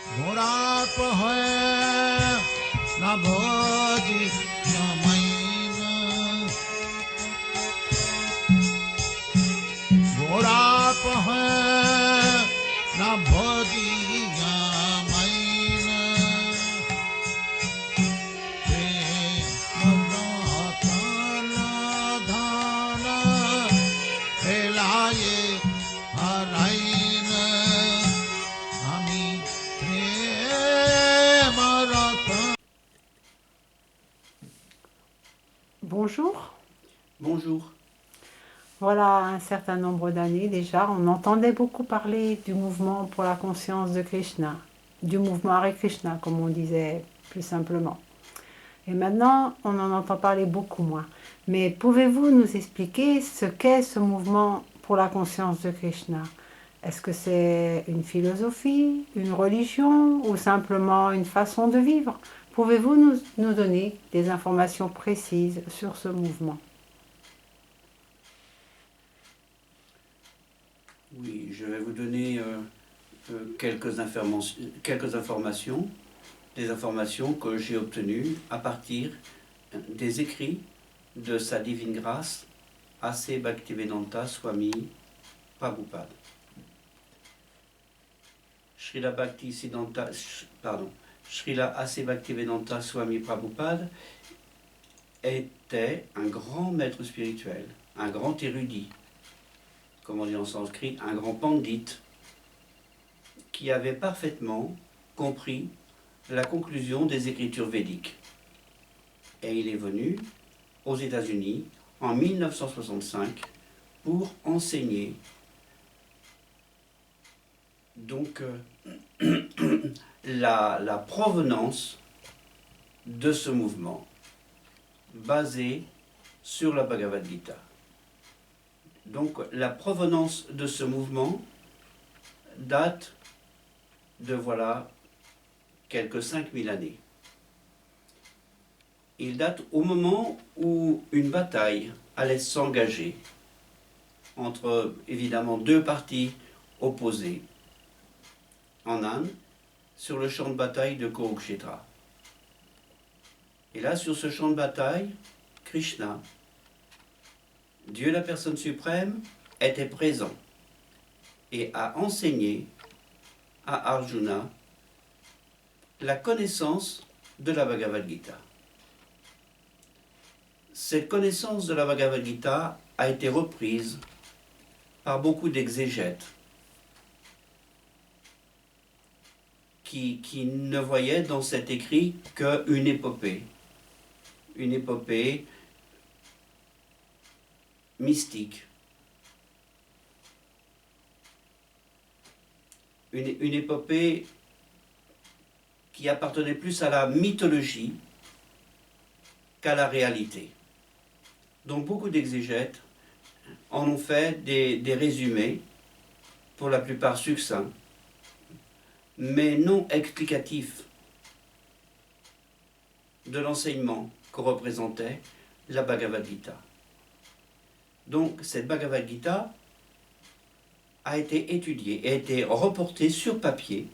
घोड़ाप है न भोजी न मैन घोड़ाप है न भोजी न मैन प्रेम रतन धन फैलाए हराइन हमी प्रेम Ratan. Bonjour. Bonjour. Voilà un certain nombre d'années déjà, on entendait beaucoup parler du mouvement pour la conscience de Krishna, du mouvement Hare Krishna, comme on disait plus simplement. Et maintenant, on en entend parler beaucoup moins. Mais pouvez-vous nous expliquer ce qu'est ce mouvement pour la conscience de Krishna? Est-ce que c'est une philosophie, une religion ou simplement une façon de vivre? Pouvez-vous nous donner des informations précises sur ce mouvement? Oui, je vais vous donner quelques informations, des informations que j'ai obtenues à partir des écrits de Sa Divine Grâce, A.C. Bhaktivedanta Swami Prabhupada. Srila A.C. Bhaktivedanta Swami Prabhupada était un grand maître spirituel, un grand érudit, comme on dit en sanskrit, un grand pandit, qui avait parfaitement compris la conclusion des écritures védiques. Et il est venu aux États-Unis en 1965 pour enseigner donc la provenance de ce mouvement basé sur la Bhagavad Gita. Donc la provenance de ce mouvement date de quelques 5000 années. Il date au moment où une bataille allait s'engager entre évidemment deux parties opposées en Inde sur le champ de bataille de Kurukshetra. Et là, sur ce champ de bataille, Krishna, Dieu la personne suprême, était présent et a enseigné à Arjuna la connaissance de la Bhagavad Gita. Cette connaissance de la Bhagavad Gita a été reprise par beaucoup d'exégètes qui ne voyaient dans cet écrit qu'une épopée mystique, une épopée qui appartenait plus à la mythologie qu'à la réalité. Donc beaucoup d'exégètes en ont fait des résumés, pour la plupart succincts, mais non explicatifs de l'enseignement que représentait la Bhagavad Gita. Donc cette Bhagavad Gita a été étudiée et a été reportée sur papier.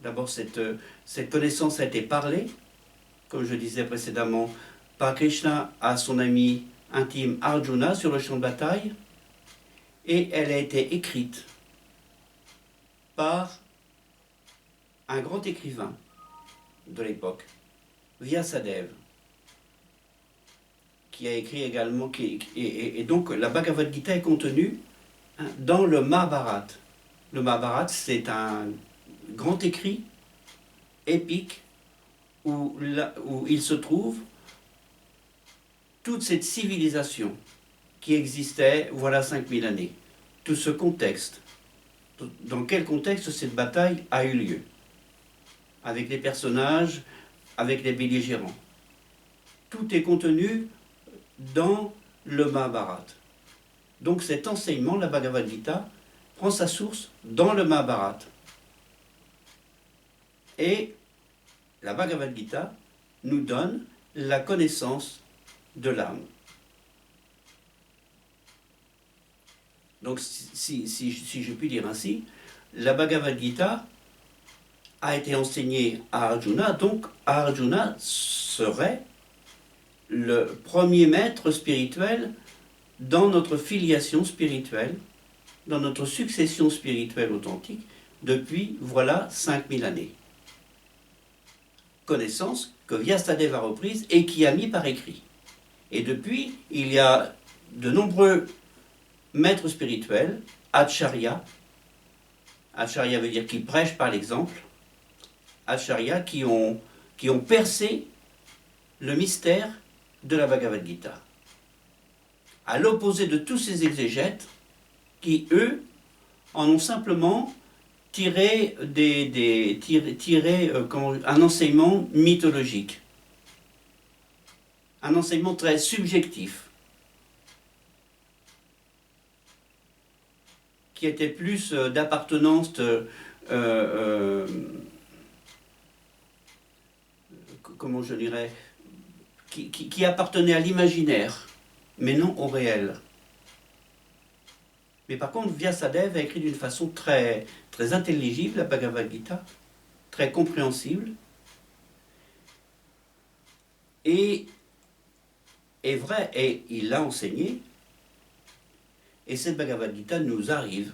D'abord, cette connaissance a été parlée, comme je disais précédemment, par Krishna à son ami intime Arjuna sur le champ de bataille, et elle a été écrite par un grand écrivain de l'époque, Vyasadeva, qui a écrit également, et donc la Bhagavad Gita est contenue dans le Mahabharata. Le Mahabharata, c'est un grand écrit épique où il se trouve toute cette civilisation qui existait 5000 années. Tout ce contexte, dans quel contexte cette bataille a eu lieu, avec les personnages, avec les belligérants. Tout est contenu dans le Mahabharata. Donc cet enseignement, la Bhagavad Gita, prend sa source dans le Mahabharata. Et la Bhagavad Gita nous donne la connaissance de l'âme. Donc si je puis dire ainsi, la Bhagavad Gita a été enseigné à Arjuna, donc Arjuna serait le premier maître spirituel dans notre filiation spirituelle, dans notre succession spirituelle authentique, depuis, voilà, 5000 années. Connaissance que Vyasadeva a reprise et qui a mis par écrit. Et depuis, il y a de nombreux maîtres spirituels, acharya. Acharya veut dire qui prêchent par l'exemple. Acharya qui ont percé le mystère de la Bhagavad Gita. À l'opposé de tous ces exégètes qui, eux, en ont simplement tiré, un enseignement mythologique. Un enseignement très subjectif, qui était plus d'appartenance, comment je dirais, qui appartenait à l'imaginaire, mais non au réel. Mais par contre, Vyasadeva a écrit d'une façon très, très intelligible la Bhagavad Gita, très compréhensible, et est vrai, et il l'a enseigné, et cette Bhagavad Gita nous arrive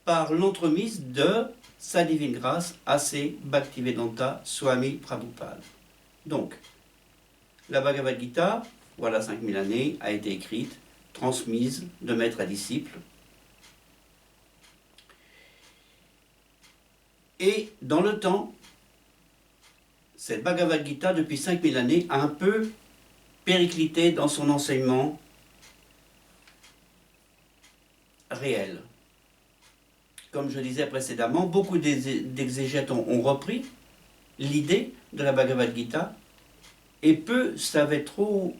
par l'entremise de sa divine grâce, A.C. Bhaktivedanta Swami Prabhupada. Donc, la Bhagavad Gita, voilà 5000 années, a été écrite, transmise de maître à disciple. Et dans le temps, cette Bhagavad Gita, depuis 5000 années, a un peu périclité dans son enseignement réel. Comme je disais précédemment, beaucoup d'exégètes ont repris l'idée de la Bhagavad Gita et peu savaient trop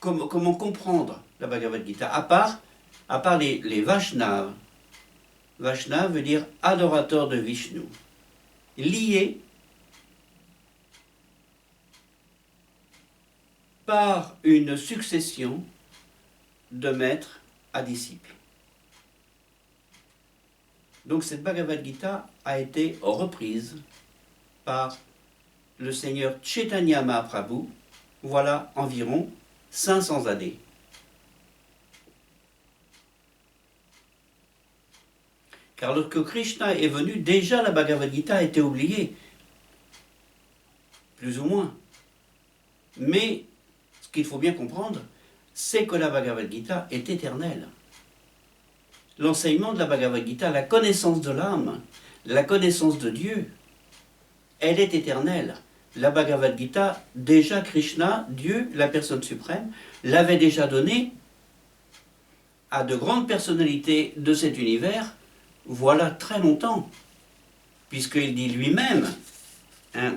comment comprendre la Bhagavad Gita, à part les Vaishnavas. Vaishnava veut dire adorateur de Vishnu, lié par une succession de maîtres à disciples. Donc cette Bhagavad Gita a été reprise par le Seigneur Chaitanya Mahaprabhu, voilà environ 500 années. Car lorsque Krishna est venu, déjà la Bhagavad Gita a été oubliée, plus ou moins. Mais ce qu'il faut bien comprendre, c'est que la Bhagavad Gita est éternelle. L'enseignement de la Bhagavad Gita, la connaissance de l'âme, la connaissance de Dieu, elle est éternelle. La Bhagavad Gita, déjà Krishna, Dieu, la personne suprême, l'avait déjà donnée à de grandes personnalités de cet univers, voilà très longtemps, puisqu'il dit lui-même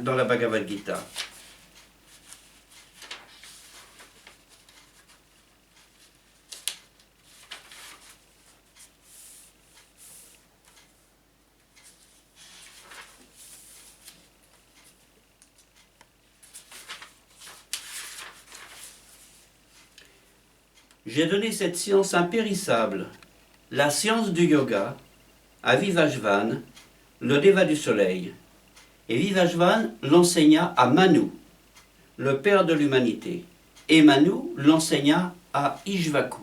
dans la Bhagavad Gita. J'ai donné cette science impérissable, la science du yoga, à Vivajvan, le déva du soleil. Et Vivajvan l'enseigna à Manu, le père de l'humanité. Et Manu l'enseigna à Ishvaku.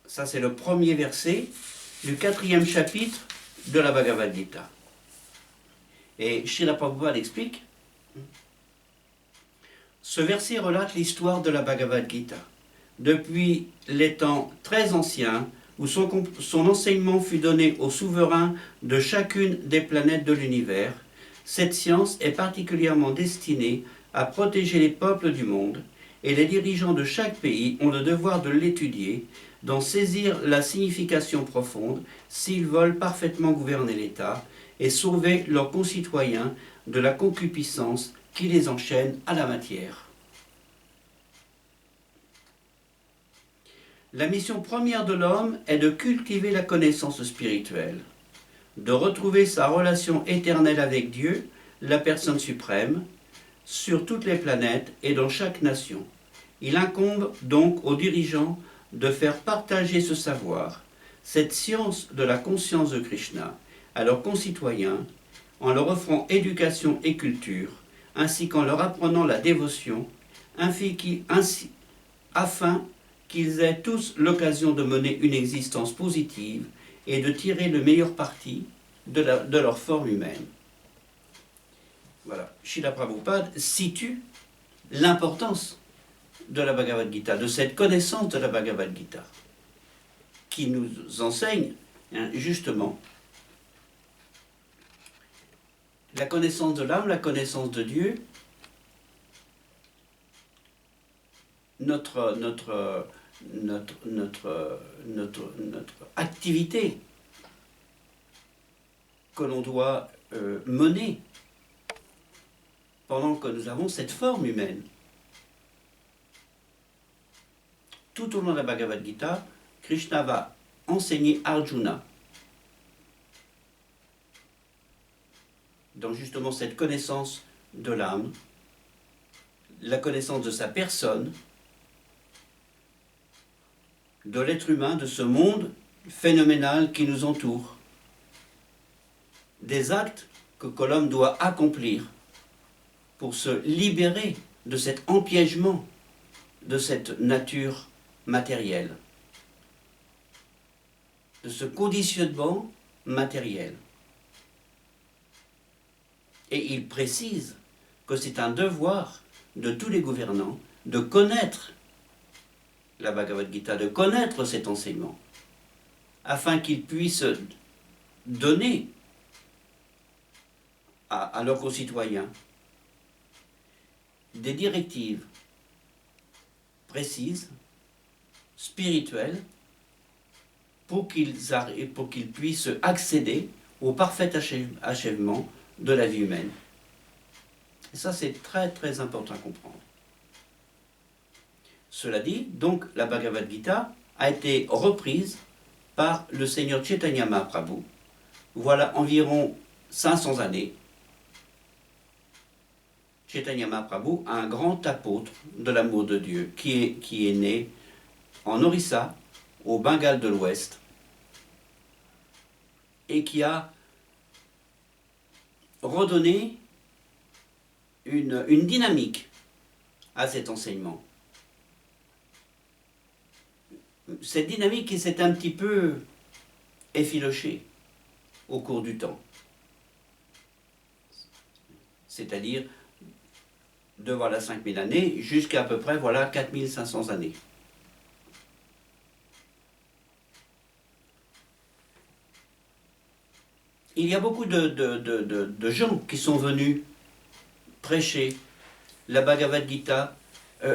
Ça, c'est le premier verset du 4e chapitre de la Bhagavad Gita. Et Srila Prabhupada explique. Ce verset relate l'histoire de la Bhagavad Gita, depuis les temps très anciens où son enseignement fut donné aux souverains de chacune des planètes de l'univers. Cette science est particulièrement destinée à protéger les peuples du monde, et les dirigeants de chaque pays ont le devoir de l'étudier, d'en saisir la signification profonde s'ils veulent parfaitement gouverner l'État et sauver leurs concitoyens de la concupiscence qui les enchaîne à la matière. La mission première de l'homme est de cultiver la connaissance spirituelle, de retrouver sa relation éternelle avec Dieu, la personne suprême, sur toutes les planètes et dans chaque nation. Il incombe donc aux dirigeants de faire partager ce savoir, cette science de la conscience de Krishna, à leurs concitoyens, en leur offrant éducation et culture, ainsi qu'en leur apprenant la dévotion, afin qu'ils aient tous l'occasion de mener une existence positive et de tirer le meilleur parti de leur forme humaine. Voilà, Srila Prabhupada situe l'importance de la Bhagavad Gita, de cette connaissance de la Bhagavad Gita, qui nous enseigne justement la connaissance de l'âme, la connaissance de Dieu, notre activité que l'on doit mener pendant que nous avons cette forme humaine. Tout au long de la Bhagavad Gita, Krishna va enseigner Arjuna dans justement cette connaissance de l'âme, la connaissance de sa personne, de l'être humain, de ce monde phénoménal qui nous entoure, des actes que l'homme doit accomplir pour se libérer de cet empiègement de cette nature matérielle, de ce conditionnement matériel. Et il précise que c'est un devoir de tous les gouvernants de connaître la Bhagavad Gita, de connaître cet enseignement, afin qu'ils puissent donner à leurs concitoyens des directives précises, spirituelles, pour qu'ils puissent accéder au parfait achèvement de la vie humaine. Et ça, c'est très très important à comprendre. Cela dit, donc, la Bhagavad Gita a été reprise par le Seigneur Chaitanya Mahaprabhu, voilà environ 500 années. Chaitanya Mahaprabhu, un grand apôtre de l'amour de Dieu, qui est né en Orissa, au Bengale de l'Ouest, et qui a redonné une dynamique à cet enseignement. Cette dynamique qui s'est un petit peu effilochée au cours du temps. C'est-à-dire de voilà 5000 années jusqu'à peu près voilà 4500 années. Il y a beaucoup de gens qui sont venus prêcher la Bhagavad Gita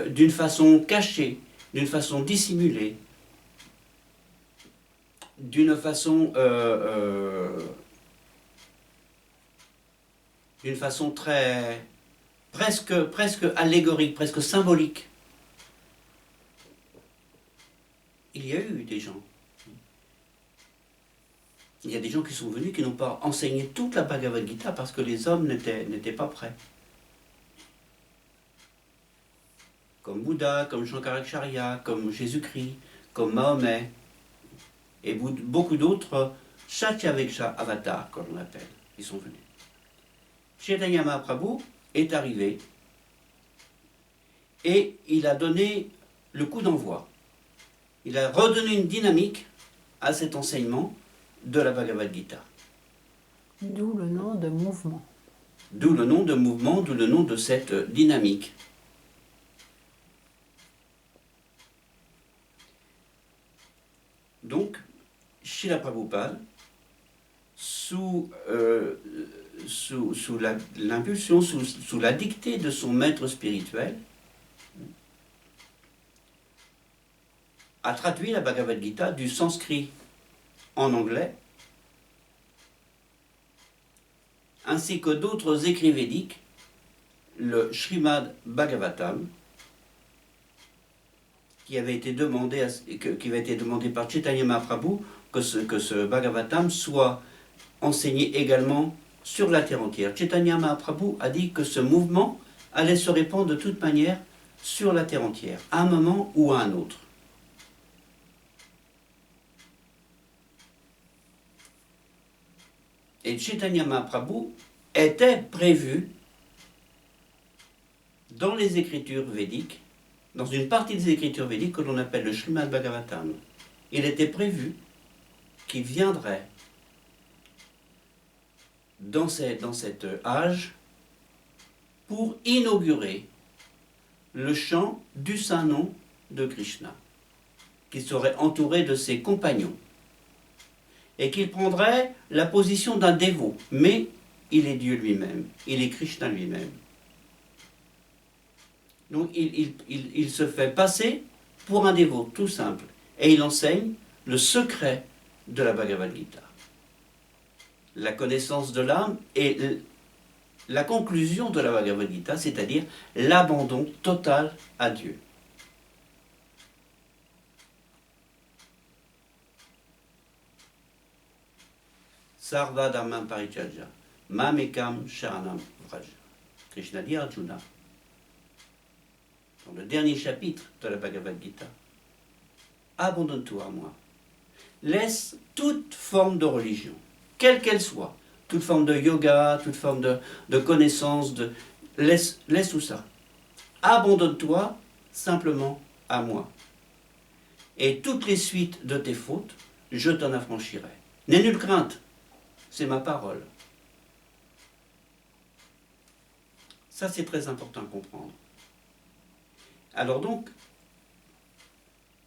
d'une façon cachée, d'une façon dissimulée, d'une façon très presque allégorique, presque symbolique. Il y a eu des gens. Il y a des gens qui sont venus qui n'ont pas enseigné toute la Bhagavad Gita parce que les hommes n'étaient pas prêts. Comme Bouddha, comme Shankaracharya, comme Jésus-Christ, comme Mahomet, et beaucoup d'autres Satyaveksha avatars, comme on appelle, qui sont venus. Chaitanya Mahaprabhu est arrivé et il a donné le coup d'envoi. Il a redonné une dynamique à cet enseignement de la Bhagavad Gita. D'où le nom de mouvement. D'où le nom de mouvement, d'où le nom de cette dynamique. Donc, Srila Prabhupada, sous l'impulsion, sous la dictée de son maître spirituel, a traduit la Bhagavad Gita du sanskrit en anglais, ainsi que d'autres écrits védiques, le Srimad Bhagavatam, qui avait été demandé par Chaitanya Mahaprabhu que ce Bhagavatam soit enseigné également sur la terre entière. Chaitanya Mahaprabhu a dit que ce mouvement allait se répandre de toute manière sur la terre entière, à un moment ou à un autre. Et Chaitanya Mahaprabhu était prévu dans les écritures védiques, dans une partie des écritures védiques que l'on appelle le Srimad Bhagavatam. Il était prévu qu'il viendrait dans cet âge pour inaugurer le chant du saint nom de Krishna, qui serait entouré de ses compagnons, et qu'il prendrait la position d'un dévot, mais il est Dieu lui-même, il est Krishna lui-même. Donc il se fait passer pour un dévot, tout simple, et il enseigne le secret de la Bhagavad Gita. La connaissance de l'âme et la conclusion de la Bhagavad Gita, c'est-à-dire l'abandon total à Dieu. Sarva Dharmam Parityajya, Mamekam Sharanam Vraja. Krishna dit à Arjuna, dans le dernier chapitre de la Bhagavad Gita, abandonne-toi à moi. Laisse toute forme de religion, quelle qu'elle soit, toute forme de yoga, toute forme de connaissance, laisse tout ça. Abandonne-toi simplement à moi. Et toutes les suites de tes fautes, je t'en affranchirai. N'aie nulle crainte, c'est ma parole. Ça, c'est très important à comprendre. Alors donc,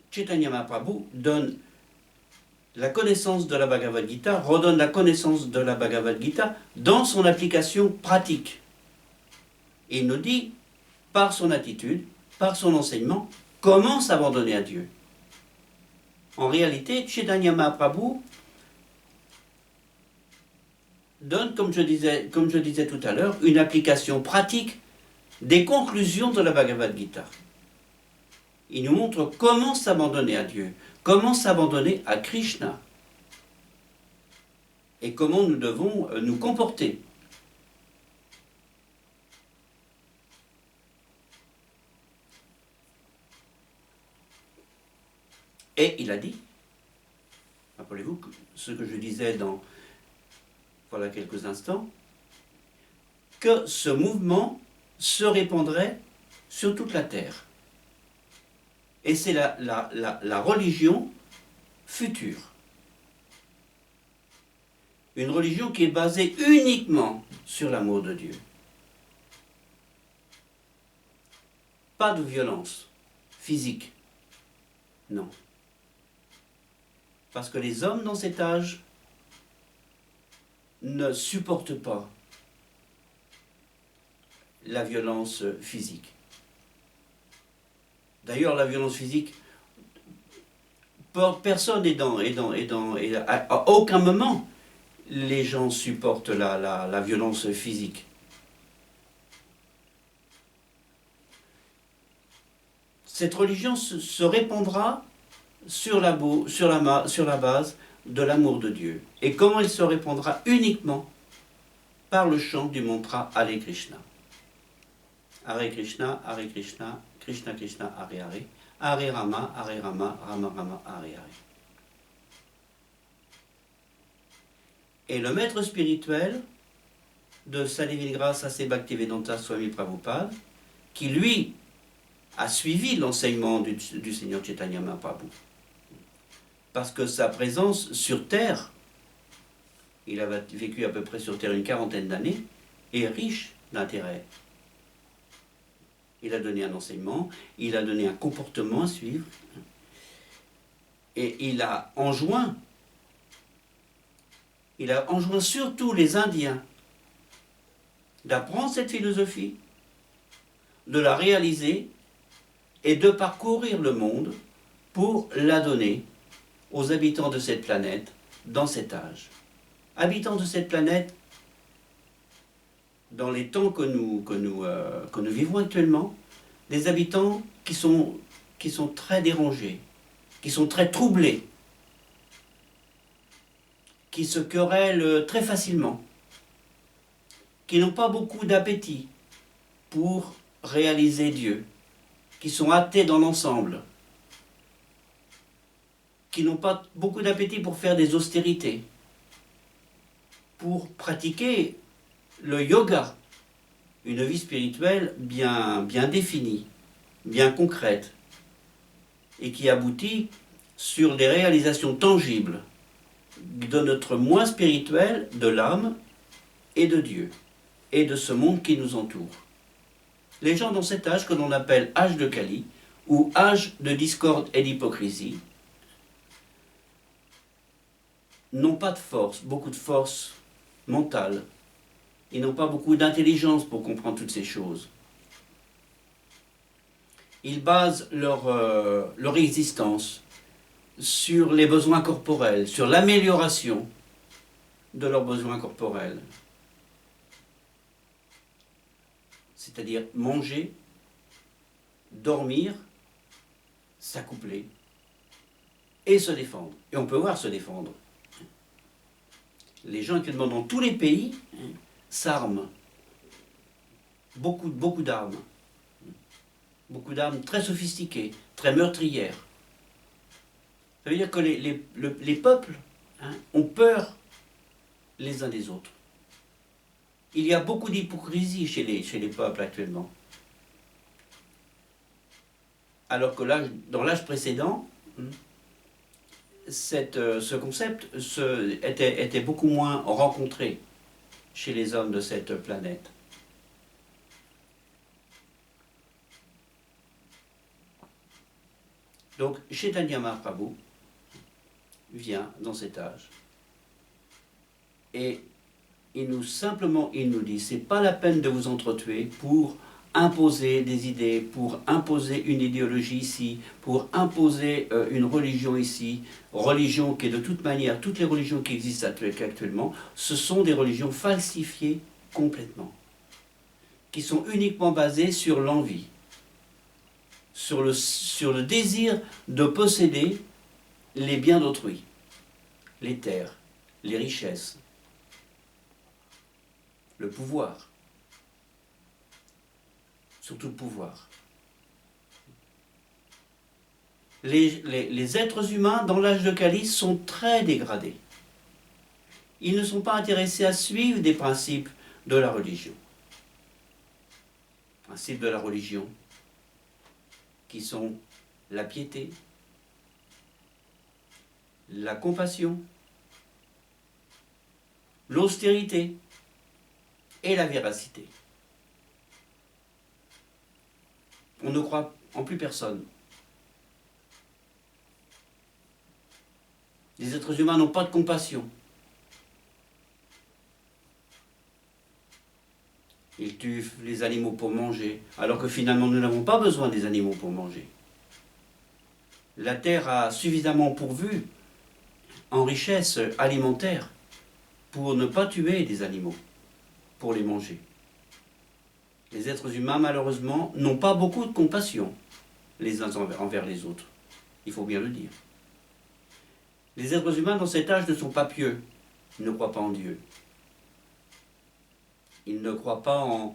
Chaitanya Mahaprabhu donne la connaissance de la Bhagavad Gita, redonne la connaissance de la Bhagavad Gita dans son application pratique. Et il nous dit, par son attitude, par son enseignement, comment s'abandonner à Dieu. En réalité, Chaitanya Mahaprabhu donne, comme je disais tout à l'heure, une application pratique des conclusions de la Bhagavad Gita. Il nous montre comment s'abandonner à Dieu, comment s'abandonner à Krishna, et comment nous devons nous comporter. Et il a dit, rappelez-vous ce que je disais voilà quelques instants, que ce mouvement se répandrait sur toute la terre. Et c'est la religion future. Une religion qui est basée uniquement sur l'amour de Dieu. Pas de violence physique. Non. Parce que les hommes dans cet âge ne supportent pas la violence physique. D'ailleurs, la violence physique, personne n'est à aucun moment les gens supportent la violence physique. Cette religion se répandra sur la base de l'amour de Dieu. Et comment il se répandra? Uniquement par le chant du mantra Hare Krishna. Hare Krishna, Hare Krishna, Krishna Krishna, Hare Hare, Hare Rama, Hare Rama, Rama Rama, Hare Hare. Et le maître spirituel de Sa Divine Grâce A.C. Bhaktivedanta Swami Prabhupada, qui lui a suivi l'enseignement du Seigneur Chaitanya Mahaprabhu, parce que sa présence sur Terre, il avait vécu à peu près sur Terre une 40aine d'années, est riche d'intérêt. Il a donné un enseignement, il a donné un comportement à suivre, et il a enjoint surtout les Indiens d'apprendre cette philosophie, de la réaliser et de parcourir le monde pour la donner aux habitants de cette planète dans cet âge. Habitants de cette planète, dans les temps que nous vivons actuellement, des habitants qui sont très dérangés, qui sont très troublés, qui se querellent très facilement, qui n'ont pas beaucoup d'appétit pour réaliser Dieu, qui sont athées dans l'ensemble, qui n'ont pas beaucoup d'appétit pour faire des austérités. pour pratiquer le yoga, une vie spirituelle bien définie, bien concrète, et qui aboutit sur des réalisations tangibles de notre moi spirituel, de l'âme et de Dieu, et de ce monde qui nous entoure. Les gens dans cet âge que l'on appelle âge de Kali, ou âge de discorde et d'hypocrisie, n'ont pas de force, beaucoup de force mentale. Ils n'ont pas beaucoup d'intelligence pour comprendre toutes ces choses. Ils basent leur existence sur les besoins corporels, sur l'amélioration de leurs besoins corporels. C'est-à-dire manger, dormir, s'accoupler et se défendre. Et on peut voir se défendre. Les gens actuellement dans tous les pays s'arment. Beaucoup d'armes. Beaucoup d'armes très sophistiquées, très meurtrières. Ça veut dire que les peuples ont peur les uns des autres. Il y a beaucoup d'hypocrisie chez les peuples actuellement. Alors que dans l'âge précédent, ce concept était beaucoup moins rencontré chez les hommes de cette planète. Donc, Chaitanya Mahaprabhu vient dans cet âge et il nous dit, c'est pas la peine de vous entretuer pour imposer des idées, pour imposer une idéologie ici, pour imposer une religion ici, religion qui est de toute manière, toutes les religions qui existent actuellement, ce sont des religions falsifiées complètement, qui sont uniquement basées sur l'envie, sur le désir de posséder les biens d'autrui, les terres, les richesses, le pouvoir, surtout le pouvoir. Les êtres humains dans l'âge de Kali sont très dégradés. Ils ne sont pas intéressés à suivre des principes de la religion. Principes de la religion qui sont la piété, la compassion, l'austérité et la véracité. On ne croit en plus personne. Les êtres humains n'ont pas de compassion. Ils tuent les animaux pour manger, alors que finalement nous n'avons pas besoin des animaux pour manger. La terre a suffisamment pourvu en richesse alimentaire pour ne pas tuer des animaux, pour les manger. Les êtres humains, malheureusement, n'ont pas beaucoup de compassion les uns envers les autres. Il faut bien le dire. Les êtres humains dans cet âge ne sont pas pieux, ils ne croient pas en Dieu. Ils ne croient pas en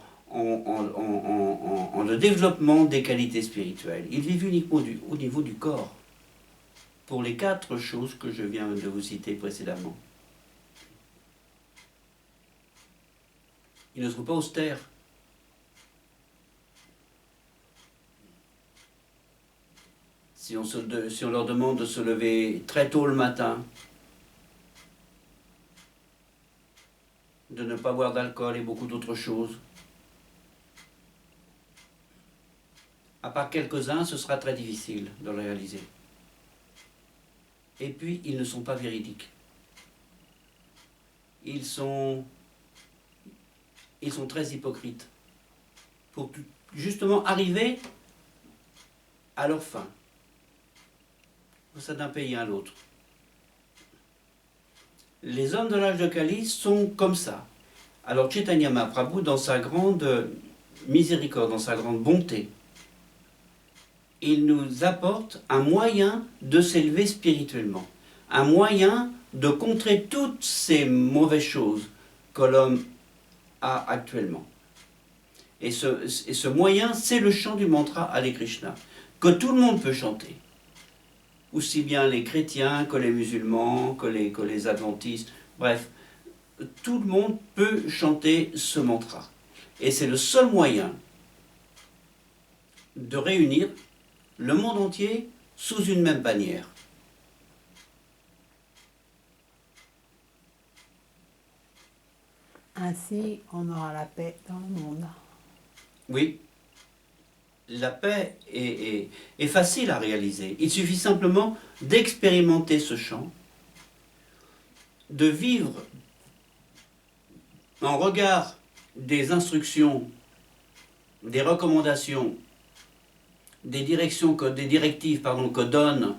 le développement des qualités spirituelles. Ils vivent uniquement au niveau du corps, pour les 4 choses que je viens de vous citer précédemment. Ils ne sont pas austères. Si on leur demande de se lever très tôt le matin, de ne pas boire d'alcool et beaucoup d'autres choses, à part quelques-uns, ce sera très difficile de le réaliser. Et puis, ils ne sont pas véridiques. Ils sont très hypocrites pour justement arriver à leur fin. Ça d'un pays à l'autre. Les hommes de l'âge de Kali sont comme ça. Alors Chaitanya Mahaprabhu, dans sa grande miséricorde, dans sa grande bonté, il nous apporte un moyen de s'élever spirituellement, un moyen de contrer toutes ces mauvaises choses que l'homme a actuellement. Et ce moyen, c'est le chant du mantra Hare Krishna, que tout le monde peut chanter. Aussi bien les chrétiens que les musulmans, que les adventistes. Bref, tout le monde peut chanter ce mantra. Et c'est le seul moyen de réunir le monde entier sous une même bannière. Ainsi, on aura la paix dans le monde. Oui, la paix est facile à réaliser. Il suffit simplement d'expérimenter ce chant, de vivre en regard des instructions, des recommandations, des directives que donne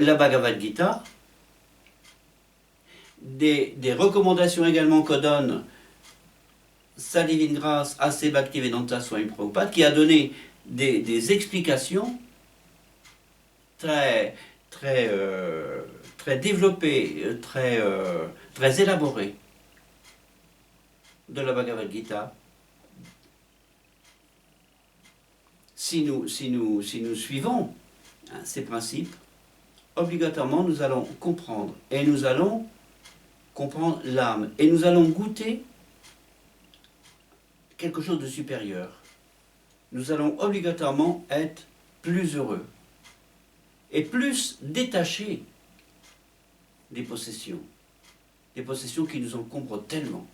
la Bhagavad Gita, des recommandations également que donne Sa Divine Grâce A.C. Bhaktivedanta Swami Prabhupada, qui a donné des explications très développées, très élaborées de la Bhagavad Gita. Si nous suivons ces principes, obligatoirement nous allons comprendre, et nous allons comprendre l'âme, et nous allons goûter quelque chose de supérieur. Nous allons obligatoirement être plus heureux et plus détachés des possessions qui nous encombrent tellement.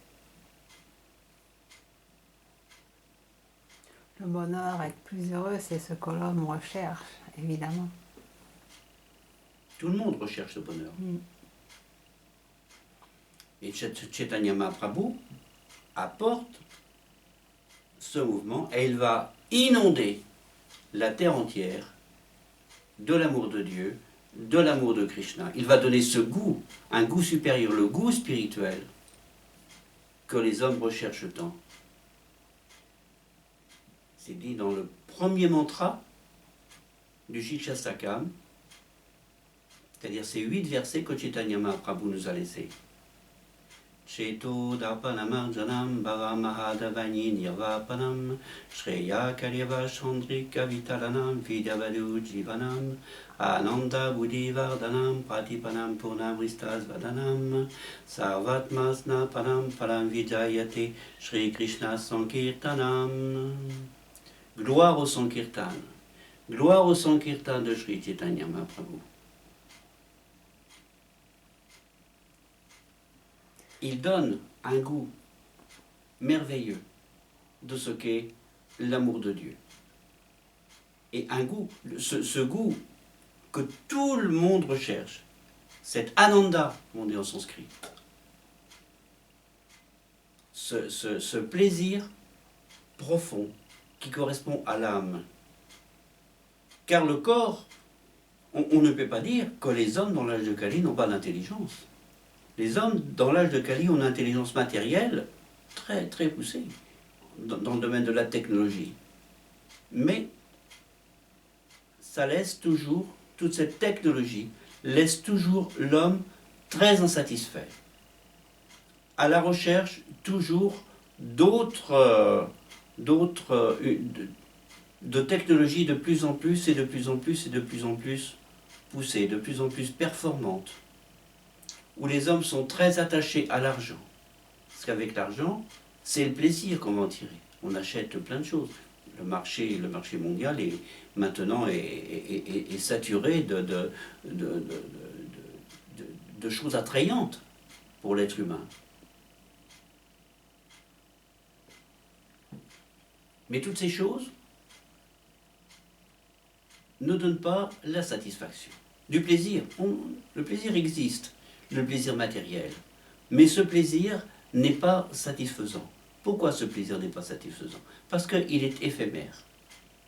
Le bonheur, être plus heureux, c'est ce que l'homme recherche, évidemment. Tout le monde recherche le bonheur. Et Chaitanya Mahaprabhu apporte ce mouvement et il va inonder la terre entière de l'amour de Dieu, de l'amour de Krishna. Il va donner ce goût, un goût supérieur, le goût spirituel que les hommes recherchent tant. C'est dit dans le premier mantra du Shikshastakam, c'est-à-dire ces 8 versets que Chaitanya Mahaprabhu nous a laissés. Cheto dapanamarjanam bhava mahadavani nirvapanam shreya karyava chandrika vitalanam vidyavadu jivanam ananda buddhivardhanam pratipanam purnamristas vadanam sarvatmasna panam palam vidayate Shri Krishna Sankirtanam. Gloire au Sankirtan. Gloire au Sankirtan de Shri Chaitanya Mahaprabhu. Il donne un goût merveilleux de ce qu'est l'amour de Dieu. Et un goût, ce goût que tout le monde recherche, cet ananda, comme on dit en sanskrit, ce plaisir profond qui correspond à l'âme. Car le corps, on ne peut pas dire que les hommes dans l'âge de Kali n'ont pas d'intelligence. Les hommes dans l'âge de Kali ont une intelligence matérielle très très poussée dans le domaine de la technologie. Mais ça laisse toujours, toute cette technologie laisse toujours l'homme très insatisfait, à la recherche toujours d'autres de technologies de plus en plus et de plus en plus et de plus en plus poussées, de plus en plus performantes, où les hommes sont très attachés à l'argent. Parce qu'avec l'argent, c'est le plaisir qu'on va en tirer. On achète plein de choses. Le marché mondial est maintenant est saturé de choses attrayantes pour l'être humain. Mais toutes ces choses ne donnent pas la satisfaction. Du plaisir, le plaisir existe. Le plaisir matériel. Mais ce plaisir n'est pas satisfaisant. Pourquoi ce plaisir n'est pas satisfaisant? Parce qu'il est éphémère.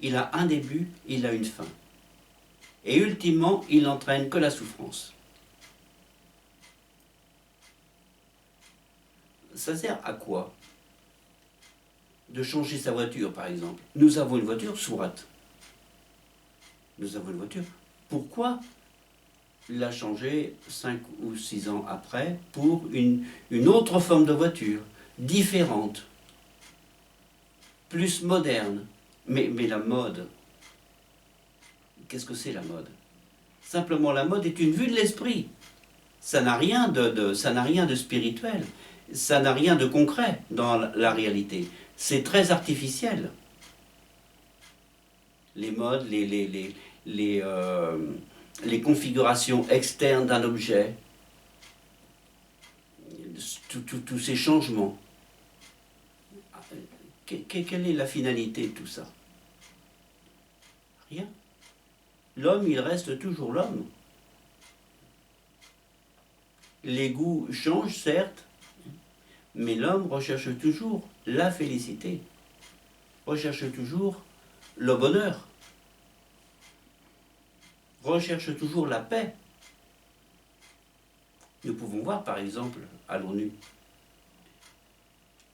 Il a un début, il a une fin. Et ultimement, il n'entraîne que la souffrance. Ça sert à quoi? De changer sa voiture, par exemple. Nous avons une voiture, soit. Nous avons une voiture. Pourquoi l'a changé 5 ou 6 ans après pour une autre forme de voiture, différente, plus moderne. Mais la mode, qu'est-ce que c'est la mode? Simplement la mode est une vue de l'esprit. Ça n'a rien de spirituel. ça n'a rien de concret dans la réalité. C'est très artificiel. Les modes, les configurations externes d'un objet, tous ces changements. Quelle est la finalité de tout ça? Rien. L'homme, il reste toujours l'homme. Les goûts changent, certes, mais l'homme recherche toujours la félicité, recherche toujours le bonheur, recherche toujours la paix. Nous pouvons voir par exemple à l'ONU.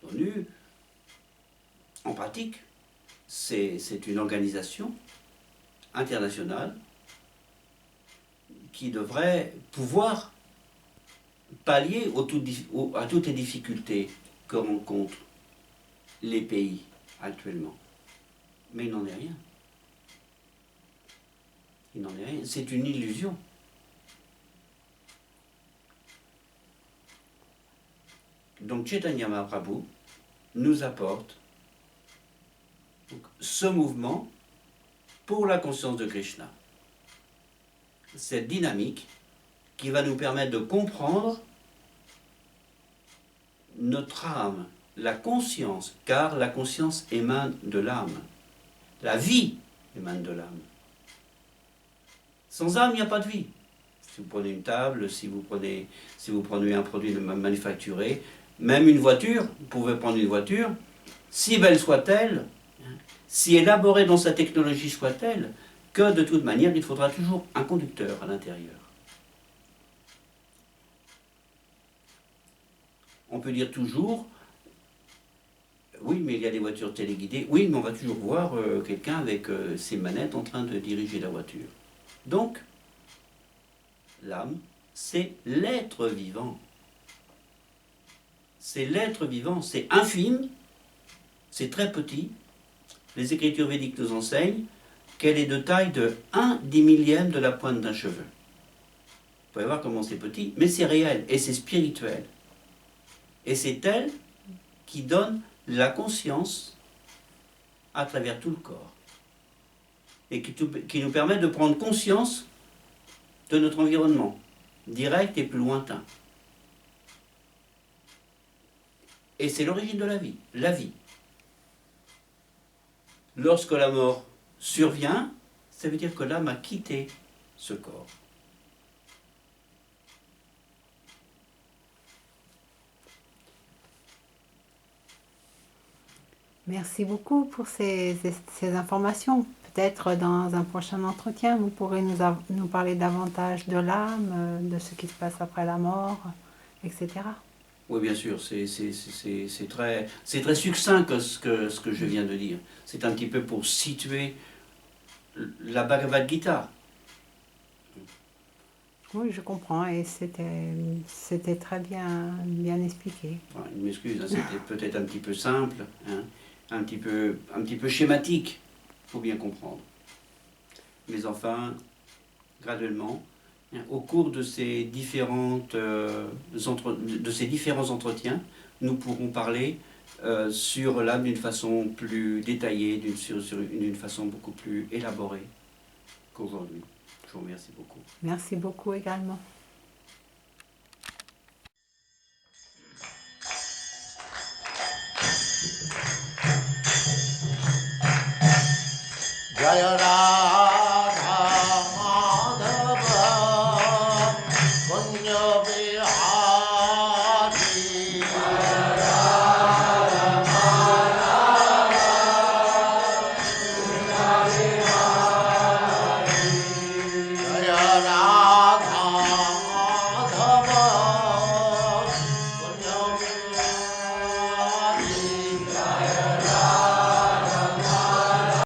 L'ONU, en pratique, c'est une organisation internationale qui devrait pouvoir pallier à toutes les difficultés que rencontrent les pays actuellement. Mais il n'en est rien. Il n'en est rien. C'est une illusion. Donc Chaitanya Mahaprabhu nous apporte ce mouvement pour la conscience de Krishna. Cette dynamique qui va nous permettre de comprendre notre âme, la conscience, car la conscience émane de l'âme. La vie émane de l'âme. Sans âme, il n'y a pas de vie. Si vous prenez une table, si vous prenez un produit manufacturé, même une voiture, vous pouvez prendre une voiture, si belle soit-elle, si élaborée dans sa technologie soit-elle, que de toute manière, il faudra toujours un conducteur à l'intérieur. On peut dire toujours, oui, mais il y a des voitures téléguidées, oui, mais on va toujours voir quelqu'un avec ses manettes en train de diriger la voiture. Donc, l'âme, c'est l'être vivant. C'est l'être vivant, c'est infime, c'est très petit. Les écritures védiques nous enseignent qu'elle est de taille de 1/10000000 de la pointe d'un cheveu. Vous pouvez voir comment c'est petit, mais c'est réel et c'est spirituel. Et c'est elle qui donne la conscience à travers tout le corps. Et qui nous permet de prendre conscience de notre environnement, direct et plus lointain. Et c'est l'origine de la vie, la vie. Lorsque la mort survient, ça veut dire que l'âme a quitté ce corps. Merci beaucoup pour ces informations. Peut-être dans un prochain entretien, vous pourrez nous parler davantage de l'âme, de ce qui se passe après la mort, etc. Oui, bien sûr, c'est très succinct ce que je viens de dire. C'est un petit peu pour situer la Bhagavad Gita. Oui, je comprends, et c'était très bien expliqué. Voilà, je m'excuse, hein, c'était peut-être un petit peu simple, hein, un petit peu schématique, il faut bien comprendre. Mais enfin, graduellement, au cours de ces différents entretiens, nous pourrons parler sur l'âme d'une façon plus détaillée, d'une façon beaucoup plus élaborée qu'aujourd'hui. Je vous remercie beaucoup. Merci beaucoup également.